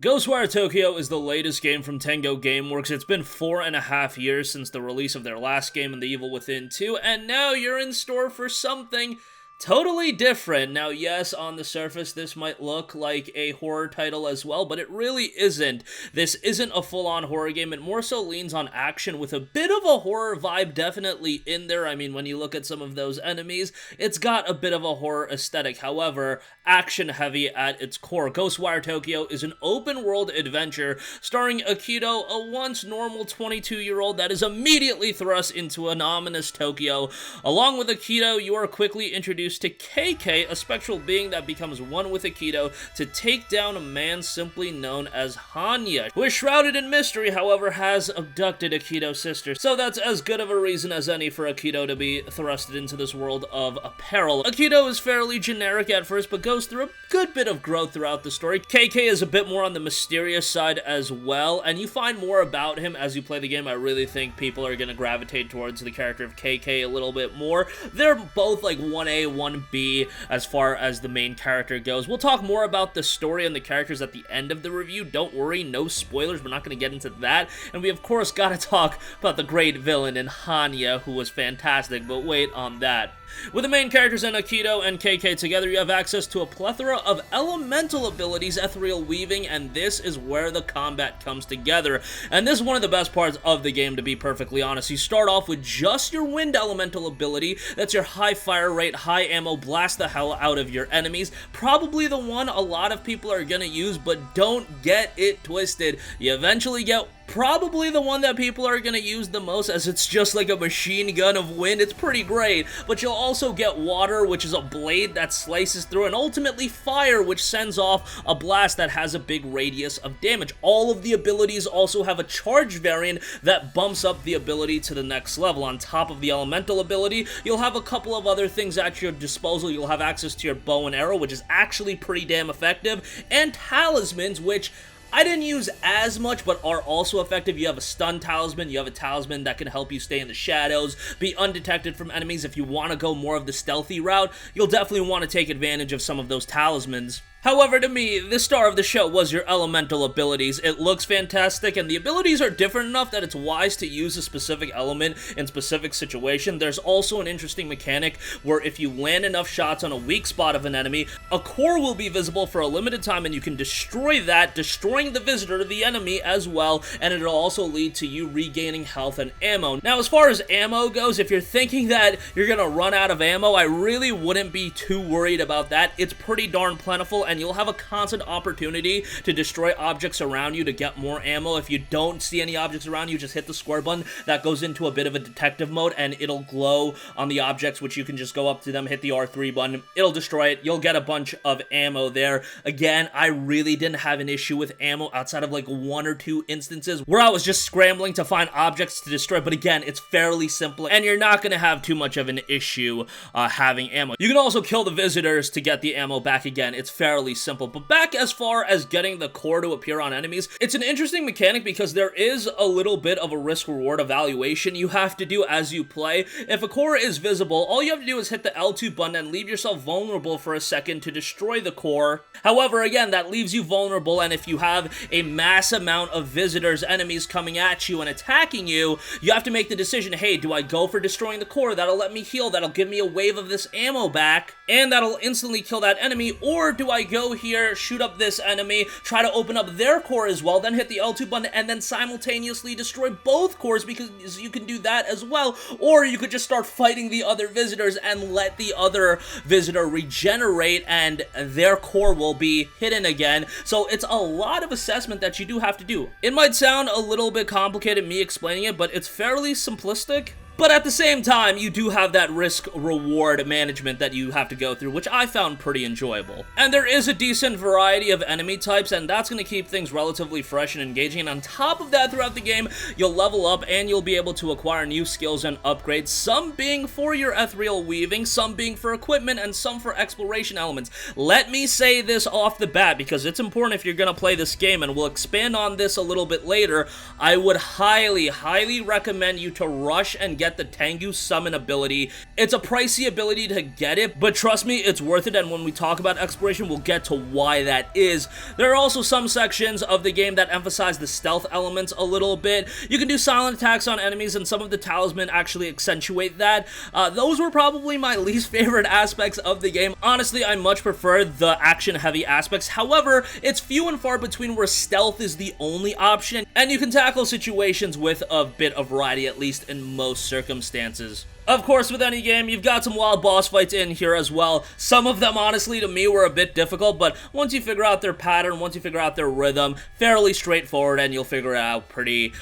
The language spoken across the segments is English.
Ghostwire Tokyo is the latest game from Tengo Gameworks. It's been 4.5 years since the release of their last game in The Evil Within 2, and now you're in store for something totally different. Now, yes, on the surface, this might look like a horror title as well, but it really isn't. This isn't a full-on horror game. It more so leans on action with a bit of a horror vibe definitely in there. I mean, when you look at some of those enemies, it's got a bit of a horror aesthetic. However, action-heavy at its core. Ghostwire Tokyo is an open-world adventure starring Akito, a once normal 22-year-old that is immediately thrust into an ominous Tokyo. Along with Akito, you are quickly introduced to KK, a spectral being that becomes one with Akito to take down a man simply known as Hanya, who is shrouded in mystery, however, has abducted Akito's sister. So that's as good of a reason as any for Akito to be thrusted into this world of peril. Akito is fairly generic at first, but goes through a good bit of growth throughout the story. KK is a bit more on the mysterious side as well, and you find more about him as you play the game. I really think people are going to gravitate towards the character of KK a little bit more. They're both like 1A, 1B as far as the main character goes. We'll talk more about the story and the characters at the end of the review. Don't worry, no spoilers. We're not going to get into that. And we, of course, got to talk about the great villain in Hanya, who was fantastic, but wait on that. With the main characters in Akito and KK together, you have access to a plethora of elemental abilities, ethereal weaving, and this is where the combat comes together. And this is one of the best parts of the game, to be perfectly honest. You start off with just your wind elemental ability. That's your high fire rate, high ammo, blast the hell out of your enemies. Probably the one a lot of people are gonna use, but don't get it twisted. You eventually get probably the one that people are gonna use the most, as it's just like a machine gun of wind. It's pretty great, but you'll also get water, which is a blade that slices through, and ultimately fire, which sends off a blast that has a big radius of damage. All of the abilities also have a charge variant that bumps up the ability to the next level. On top of the elemental ability, you'll have a couple of other things at your disposal. You'll have access to your bow and arrow, which is actually pretty damn effective, and talismans, which I didn't use as much, but are also effective. You have a stun talisman, you have a talisman that can help you stay in the shadows, be undetected from enemies. If you want to go more of the stealthy route, you'll definitely want to take advantage of some of those talismans. However, to me, the star of the show was your elemental abilities. It looks fantastic, and the abilities are different enough that it's wise to use a specific element in specific situation. There's also an interesting mechanic where if you land enough shots on a weak spot of an enemy, a core will be visible for a limited time, and you can destroy that, destroying the visitor to the enemy as well, and it'll also lead to you regaining health and ammo. Now, as far as ammo goes, if you're thinking that you're gonna run out of ammo, I really wouldn't be too worried about that. It's pretty darn plentiful, and you'll have a constant opportunity to destroy objects around you to get more ammo. If you don't see any objects around you, just hit the square button. That goes into a bit of a detective mode, and it'll glow on the objects, which you can just go up to them, hit the R3 button, it'll destroy it. You'll get a bunch of ammo there. Again, I really didn't have an issue with ammo outside of like 1 or 2 instances where I was just scrambling to find objects to destroy, but again, it's fairly simple, and you're not going to have too much of an issue having ammo. You can also kill the visitors to get the ammo back again. It's fairly simple. But back as far as getting the core to appear on enemies, it's an interesting mechanic because there is a little bit of a risk-reward evaluation you have to do as you play. If a core is visible, all you have to do is hit the L2 button and leave yourself vulnerable for a second to destroy the core. However, again, that leaves you vulnerable, and if you have a mass amount of visitors, enemies coming at you and attacking you, you have to make the decision, hey, do I go for destroying the core? That'll let me heal, that'll give me a wave of this ammo back, and that'll instantly kill that enemy, or do I go here, shoot up this enemy, try to open up their core as well, then hit the L2 button, and then simultaneously destroy both cores, because you can do that as well, or you could just start fighting the other visitors and let the other visitor regenerate, and their core will be hidden again. So it's a lot of assessment that you do have to do. It might sound a little bit complicated me explaining it, but it's fairly simplistic. But at the same time, you do have that risk-reward management that you have to go through, which I found pretty enjoyable. And there is a decent variety of enemy types, and that's going to keep things relatively fresh and engaging. And on top of that, throughout the game, you'll level up and you'll be able to acquire new skills and upgrades, some being for your ethereal weaving, some being for equipment, and some for exploration elements. Let me say this off the bat, because it's important if you're going to play this game, and we'll expand on this a little bit later. I would highly, highly recommend you to rush and get get the Tengu Summon ability. It's a pricey ability to get it, but trust me, it's worth it, and when we talk about exploration, we'll get to why that is. There are also some sections of the game that emphasize the stealth elements a little bit. You can do silent attacks on enemies, and some of the talisman actually accentuate that. Those were probably my least favorite aspects of the game. Honestly, I much prefer the action-heavy aspects. However, it's few and far between where stealth is the only option, and you can tackle situations with a bit of variety, at least in most circumstances. Of course, with any game, you've got some wild boss fights in here as well. Some of them, honestly, to me, were a bit difficult, but once you figure out their pattern, once you figure out their rhythm, fairly straightforward, and you'll figure it out pretty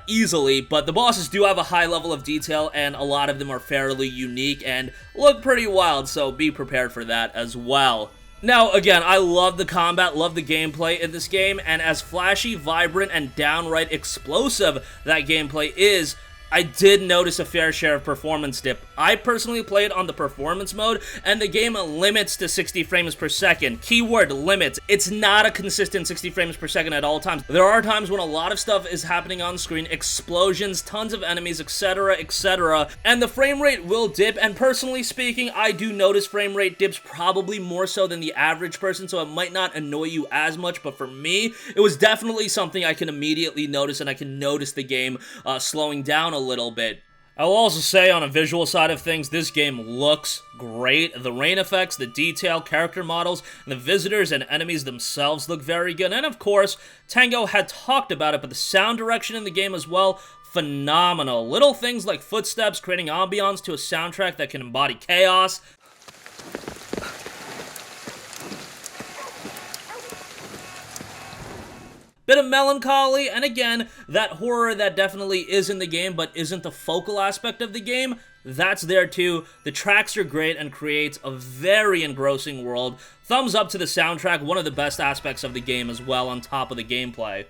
easily. But the bosses do have a high level of detail, and a lot of them are fairly unique and look pretty wild, so be prepared for that as well. Now, again, I love the combat, love the gameplay in this game, and as flashy, vibrant, and downright explosive that gameplay is, I did notice a fair share of performance dip. I personally played on the performance mode, and the game limits to 60 frames per second. Keyword limits. It's not a consistent 60 frames per second at all times. There are times when a lot of stuff is happening on screen, explosions, tons of enemies, etc., etc., and the frame rate will dip, and personally speaking, I do notice frame rate dips probably more so than the average person, so it might not annoy you as much, but for me, it was definitely something I can immediately notice, and I can notice the game slowing down a little bit. I will also say, on a visual side of things, this game looks great. The rain effects, the detail, character models, and the visitors and enemies themselves look very good. And of course, Tango had talked about it, but the sound direction in the game as well, phenomenal. Little things like footsteps, creating ambiance to a soundtrack that can embody chaos. Bit of melancholy, and again, that horror that definitely is in the game, but isn't the focal aspect of the game, that's there too. The tracks are great and creates a very engrossing world. Thumbs up to the soundtrack, one of the best aspects of the game as well, on top of the gameplay.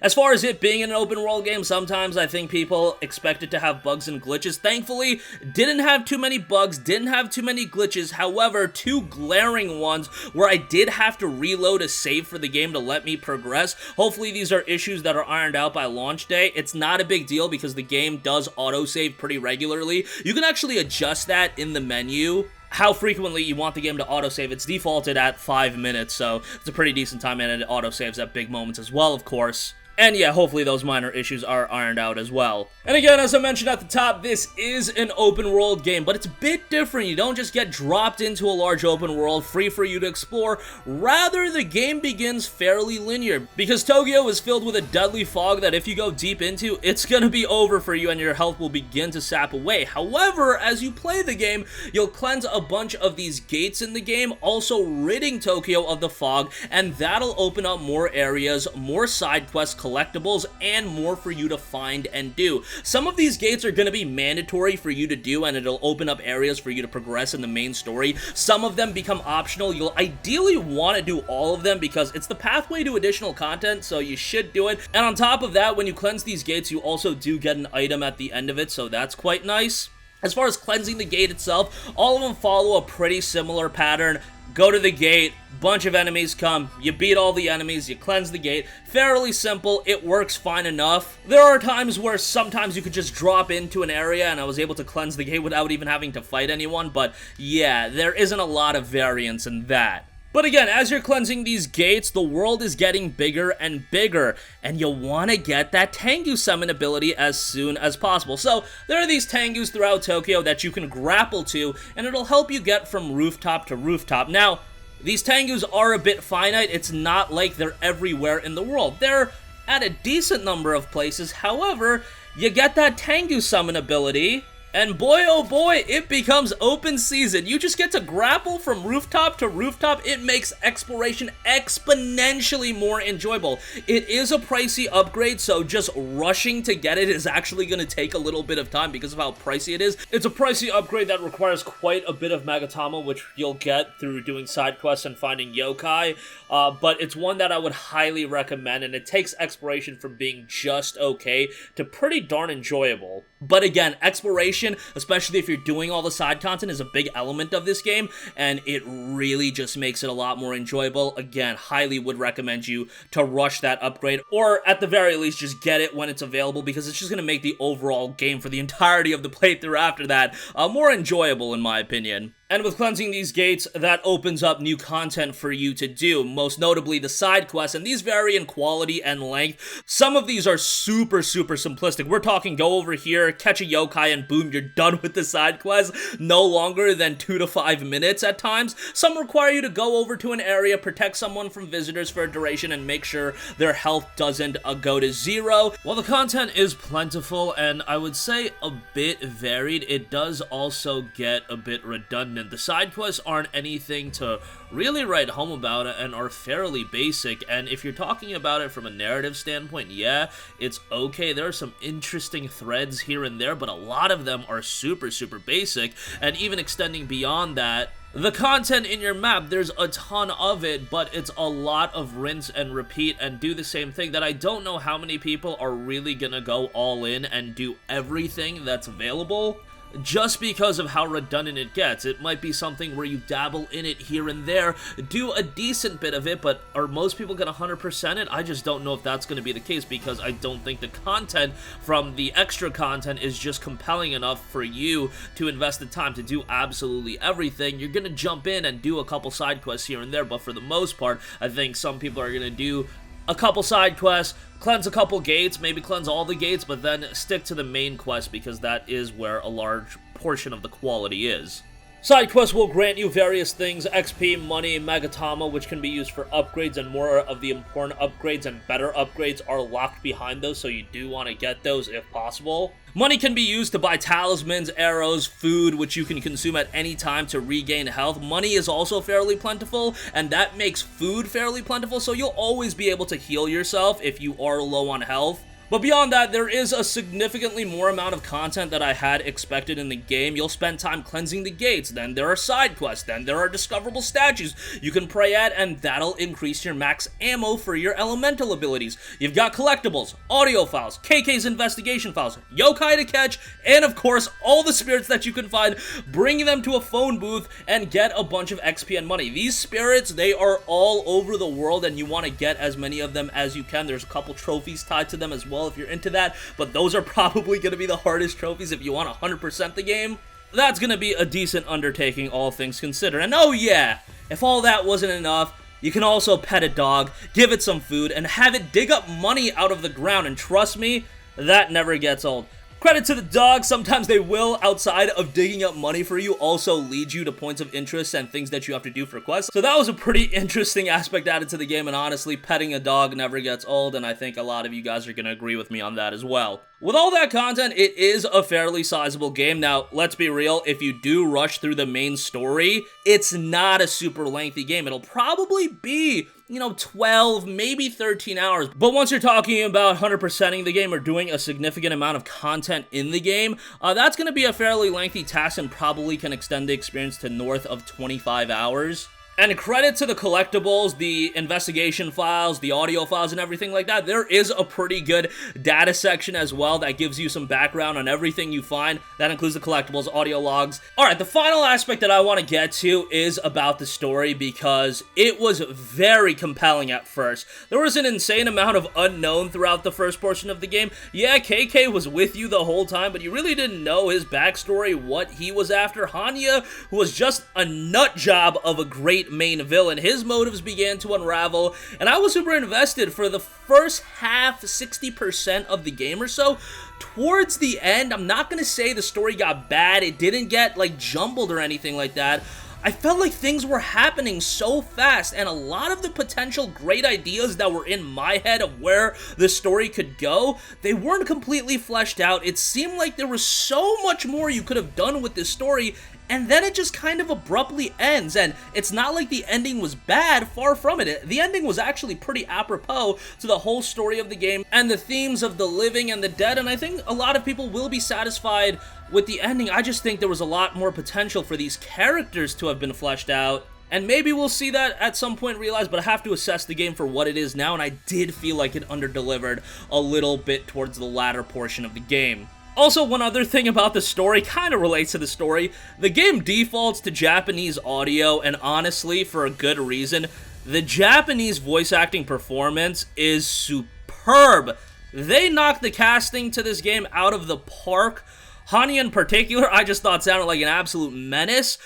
As far as it being an open world game, sometimes I think people expect it to have bugs and glitches. Thankfully, didn't have too many bugs, didn't have too many glitches. However, two glaring ones where I did have to reload a save for the game to let me progress. Hopefully these are issues that are ironed out by launch day. It's not a big deal because the game does autosave pretty regularly. You can actually adjust that in the menu, how frequently you want the game to autosave. It's defaulted at 5 minutes, so it's a pretty decent time, and it autosaves at big moments as well, of course. And yeah, hopefully those minor issues are ironed out as well. And again, as I mentioned at the top, this is an open world game, but it's a bit different. You don't just get dropped into a large open world free for you to explore. Rather, the game begins fairly linear, because Tokyo is filled with a deadly fog that if you go deep into, it's gonna be over for you and your health will begin to sap away. However, as you play the game, you'll cleanse a bunch of these gates in the game, also ridding Tokyo of the fog, and that'll open up more areas, more side quests, collectibles, and more for you to find and do. Some of these gates are going to be mandatory for you to do, and it'll open up areas for you to progress in the main story. Some of them become optional. You'll ideally want to do all of them because it's the pathway to additional content, so you should do it. And on top of that, when you cleanse these gates, you also do get an item at the end of it, so that's quite nice. As far as cleansing the gate itself, all of them follow a pretty similar pattern. Go to the gate, bunch of enemies come, you beat all the enemies, you cleanse the gate. Fairly simple, it works fine enough. There are times where sometimes you could just drop into an area and I was able to cleanse the gate without even having to fight anyone, but yeah, there isn't a lot of variance in that. But again, as you're cleansing these gates, the world is getting bigger and bigger, and you'll want to get that Tengu summon ability as soon as possible. So, there are these Tengus throughout Tokyo that you can grapple to, and it'll help you get from rooftop to rooftop. Now, these Tengus are a bit finite. It's not like they're everywhere in the world. They're at a decent number of places. However, you get that Tengu summon ability, and boy oh boy, it becomes open season. You just get to grapple from rooftop to rooftop. It makes exploration exponentially more enjoyable. It is a pricey upgrade, so just rushing to get it is actually going to take a little bit of time because of how pricey it is. It's a pricey upgrade that requires quite a bit of Magatama, which you'll get through doing side quests and finding yokai, but it's one that I would highly recommend, and it takes exploration from being just okay to pretty darn enjoyable. But again, exploration, especially if you're doing all the side content, is a big element of this game, and it really just makes it a lot more enjoyable. Again, highly would recommend you to rush that upgrade, or at the very least, just get it when it's available, because it's just going to make the overall game for the entirety of the playthrough after that more enjoyable, in my opinion. And with cleansing these gates, that opens up new content for you to do, most notably the side quests, and these vary in quality and length. Some of these are super simplistic. We're talking go over here, catch a yokai, and boom, you're done with the side quest. No longer than 2 to 5 minutes at times. Some require you to go over to an area, protect someone from visitors for a duration, and make sure their health doesn't go to 0. While the content is plentiful, and I would say a bit varied, it does also get a bit redundant. The side quests aren't anything to really write home about and are fairly basic, and if you're talking about it from a narrative standpoint, yeah, it's okay. There are some interesting threads here and there, but a lot of them are super basic, and even extending beyond that, the content in your map, there's a ton of it, but it's a lot of rinse and repeat and do the same thing that I don't know how many people are really gonna go all in and do everything that's available. Just because of how redundant it gets. It might be something where you dabble in it here and there, do a decent bit of it, but are most people going to 100% it? I just don't know if that's going to be the case, because I don't think the content from the extra content is just compelling enough for you to invest the time to do absolutely everything. You're going to jump in and do a couple side quests here and there, but for the most part, I think some people are going to do a couple side quests, cleanse a couple gates, maybe cleanse all the gates, but then stick to the main quest, because that is where a large portion of the quality is. Side quests will grant you various things: XP, money, Magatama, which can be used for upgrades, and more of the important upgrades and better upgrades are locked behind those, so you do want to get those if possible. Money can be used to buy talismans, arrows, food, which you can consume at any time to regain health. Money is also fairly plentiful, and that makes food fairly plentiful, so you'll always be able to heal yourself if you are low on health. But beyond that, there is a significantly more amount of content that I had expected in the game. You'll spend time cleansing the gates, then there are side quests, then there are discoverable statues you can pray at, and that'll increase your max ammo for your elemental abilities. You've got collectibles, audio files, KK's investigation files, yokai to catch, and of course, all the spirits that you can find, bringing them to a phone booth and get a bunch of XP and money. These spirits, they are all over the world, and you want to get as many of them as you can. There's a couple trophies tied to them as well if you're into that, but those are probably going to be the hardest trophies if you want to 100% the game. That's going to be a decent undertaking, all things considered. And oh yeah, if all that wasn't enough, you can also pet a dog, give it some food, and have it dig up money out of the ground, and trust me, that never gets old. Credit to the dogs, sometimes they will, outside of digging up money for you, also lead you to points of interest and things that you have to do for quests. So that was a pretty interesting aspect added to the game, and honestly, petting a dog never gets old, and I think a lot of you guys are going to agree with me on that as well. With all that content, it is a fairly sizable game. Now, let's be real, if you do rush through the main story, it's not a super lengthy game. It'll probably be, 12, maybe 13 hours. But once you're talking about 100%ing the game or doing a significant amount of content in the game, that's going to be a fairly lengthy task and probably can extend the experience to north of 25 hours. And credit to the collectibles, the investigation files, the audio files, and everything like that. There is a pretty good data section as well that gives you some background on everything you find. That includes the collectibles, audio logs. Alright, the final aspect that I want to get to is about the story, because it was very compelling at first. There was an insane amount of unknown throughout the first portion of the game. Yeah, KK was with you the whole time, but you really didn't know his backstory, what he was after. Hanya, who was just a nut job of a great main villain, his motives began to unravel, and I was super invested for the first half, 60% of the game or so. Towards the end, I'm not gonna say the story got bad, it didn't get jumbled or anything like that. I felt like things were happening so fast, and a lot of the potential great ideas that were in my head of where the story could go, they weren't completely fleshed out. It seemed like there was so much more you could have done with this story, and then it just kind of abruptly ends. And it's not like the ending was bad, far from it. The ending was actually pretty apropos to the whole story of the game and the themes of the living and the dead, and I think a lot of people will be satisfied with the ending. I just think there was a lot more potential for these characters to have been fleshed out, and maybe we'll see that at some point realized, but I have to assess the game for what it is now, and I did feel like it underdelivered a little bit towards the latter portion of the game. Also, one other thing about the story, kind of relates to the story, the game defaults to Japanese audio, and honestly, for a good reason, the Japanese voice acting performance is superb. They knocked the casting to this game out of the park. Hani in particular, I just thought sounded like an absolute menace.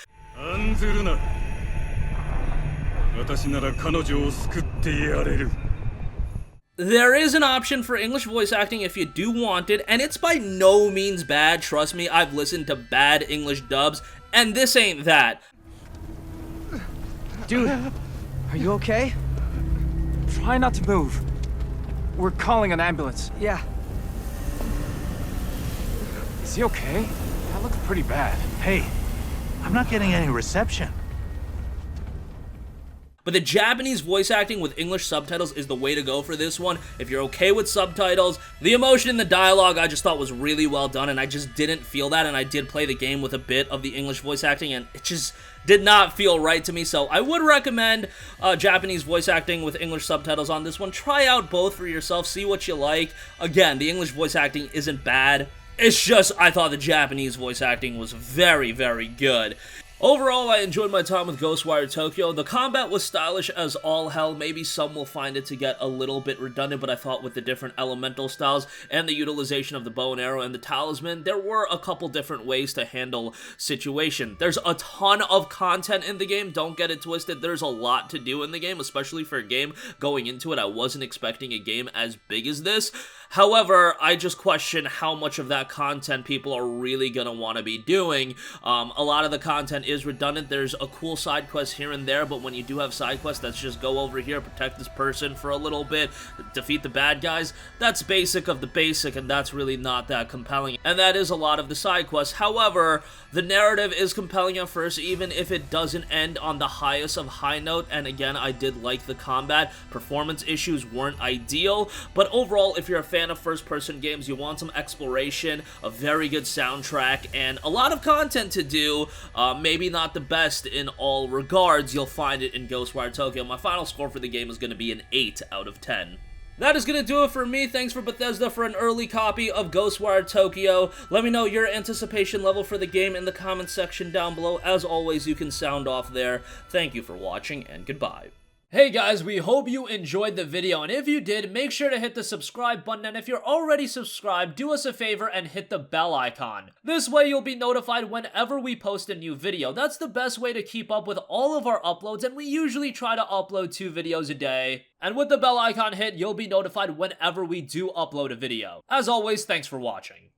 There is an option for English voice acting if you do want it, and it's by no means bad. Trust me, I've listened to bad English dubs, and this ain't that. Dude, are you okay? Try not to move. We're calling an ambulance. Yeah. Is he okay? That looks pretty bad. Hey, I'm not getting any reception. But the Japanese voice acting with English subtitles is the way to go for this one. If you're okay with subtitles, the emotion in the dialogue I just thought was really well done, and I just didn't feel that, and I did play the game with a bit of the English voice acting, and it just did not feel right to me. So I would recommend Japanese voice acting with English subtitles on this one. Try out both for yourself, see what you like. Again, the English voice acting isn't bad. It's just, I thought the Japanese voice acting was very, very good. Overall, I enjoyed my time with Ghostwire Tokyo. The combat was stylish as all hell. Maybe some will find it to get a little bit redundant, but I thought with the different elemental styles and the utilization of the bow and arrow and the talisman, there were a couple different ways to handle situation. There's a ton of content in the game, don't get it twisted. There's a lot to do in the game, especially for a game going into it. I wasn't expecting a game as big as this. However, I just question how much of that content people are really gonna want to be doing. A lot of the content is redundant. There's a cool side quest here and there, but when you do have side quests that's just go over here, protect this person for a little bit, defeat the bad guys, that's basic of the basic, and that's really not that compelling. And that is a lot of the side quests. However, the narrative is compelling at first, even if it doesn't end on the highest of high note, and again, I did like the combat. Performance issues weren't ideal, but overall, if you're a fan of first-person games, you want some exploration, a very good soundtrack, and a lot of content to do, maybe not the best in all regards, you'll find it in Ghostwire Tokyo. My final score for the game is going to be an 8 out of 10. That is going to do it for me. Thanks for Bethesda for an early copy of Ghostwire Tokyo. Let me know your anticipation level for the game in the comments section down below. As always, you can sound off there. Thank you for watching, and goodbye. Hey guys, we hope you enjoyed the video, and if you did, make sure to hit the subscribe button, and if you're already subscribed, do us a favor and hit the bell icon. This way you'll be notified whenever we post a new video. That's the best way to keep up with all of our uploads, and we usually try to upload 2 videos a day. And with the bell icon hit, you'll be notified whenever we do upload a video. As always, thanks for watching.